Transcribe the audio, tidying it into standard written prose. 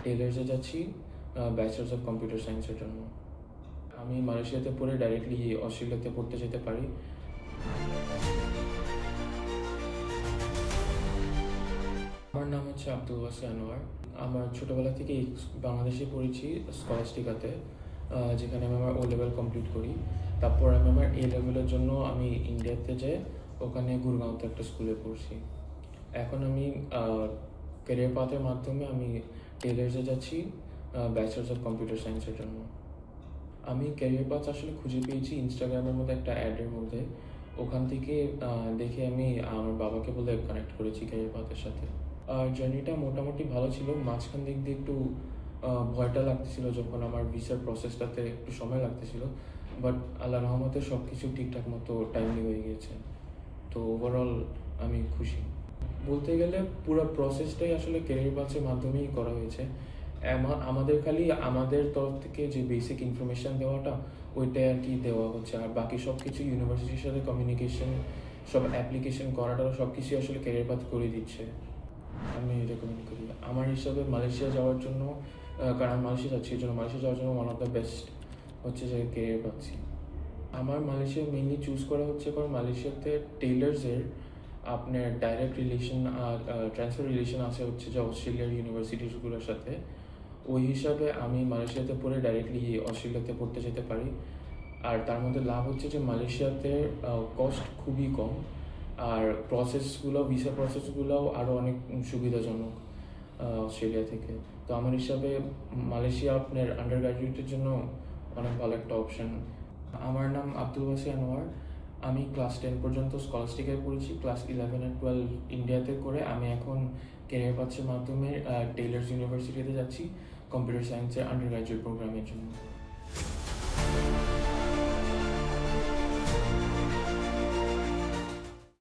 টেলার্সে যাচ্ছি bachelors of computer সায়েন্সের জন্য। আমি মালয়েশিয়াতে পড়ে ডাইরেক্টলি অস্ট্রেলিয়াতে পড়তে যেতে পারি। আমার নাম হচ্ছে আব্দুল ওয়াসি আনোয়ার। আমার ছোটোবেলা থেকেই বাংলাদেশে পড়েছি স্কলাস্টিকাতে, যেখানে আমি আমার ও লেভেল কমপ্লিট করি। তারপর আমি আমার এ লেভেলের জন্য আমি ইন্ডিয়াতে যাই, ওখানে গুরগাঁওতে একটা স্কুলে পড়ছি। এখন আমি ক্যারিয়ার পাথের মাধ্যমে আমি টেলার্সে যাচ্ছি ব্যাচেলার্স অফ কম্পিউটার সায়েন্সের জন্য। আমি ক্যারিয়ার পাথ আসলে খুঁজে পেয়েছি ইনস্টাগ্রামের মধ্যে একটা অ্যাডের মধ্যে। ওখান থেকে দেখে আমি আমার বাবাকে বলে কানেক্ট করেছি ক্যারিয়ার পাথের সাথে। জার্নিটা মোটামুটি ভালো ছিল। মাঝখান দিক দিয়ে একটু ভয়টা লাগতেছিল যখন আমার ভিসার প্রসেসটাতে একটু সময় লাগতেছিল, বাট আল্লাহ রহমতে সব কিছু ঠিকঠাক মতো টাইমলি হয়ে গিয়েছে। তো ওভারঅল আমি খুশি। বলতে গেলে পুরো প্রসেসটাই আসলে ক্যারিয়ার পাথের মাধ্যমেই করা হয়েছে। আমাদের খালি আমাদের তরফ থেকে যে বেসিক ইনফরমেশান দেওয়াটা ওইটাই আর কি দেওয়া হচ্ছে, আর বাকি সব কিছু ইউনিভার্সিটির সাথে কমিউনিকেশন, সব অ্যাপ্লিকেশন করাটা সব কিছুই আসলে ক্যারিয়ার পাথ করে দিচ্ছে। আমি রেকমেন্ড করি আমার হিসাবে মালয়েশিয়া যাওয়ার জন্য, কারণ আমি মালয়েশিয়া যাচ্ছি, এই জন্য মালয়েশিয়া যাওয়ার জন্য ওয়ান অফ দ্য বেস্ট হচ্ছে যে ক্যারিয়ার পাচ্ছি। আমার মালয়েশিয়া মেইনলি চুজ করা হচ্ছে কারণ মালয়েশিয়াতে টেলার্সের আপনার ডাইরেক্ট রিলেশন আর ট্রান্সফার রিলেশন আছে হচ্ছে যে অস্ট্রেলিয়ার ইউনিভার্সিটিসগুলোর সাথে। ওই হিসাবে আমি মালয়েশিয়াতে পড়ে ডাইরেক্টলি অস্ট্রেলিয়াতে পড়তে যেতে পারি। আর তার মধ্যে লাভ হচ্ছে যে মালয়েশিয়াতে কস্ট খুবই কম, আর প্রসেসগুলো, ভিসা প্রসেসগুলোও আরও অনেক সুবিধাজনক অস্ট্রেলিয়া থেকে। তো আমার হিসাবে মালয়েশিয়া আপনার আন্ডার গ্র্যাজুয়েটের জন্য অনেক ভালো একটা অপশান। আমার নাম আব্দুল ওয়াসি আনোয়ার। আমি ক্লাস 10 পর্যন্ত স্কলাস্টিকায় পড়েছি। ক্লাস 11 আর 12 ইন্ডিয়াতে করে আমি এখন ক্যারিয়ার পাথের মাধ্যমে টেলার্স ইউনিভার্সিটিতে যাচ্ছি কম্পিউটার সায়েন্সের আন্ডার গ্র্যাজুয়েট প্রোগ্রামের জন্য।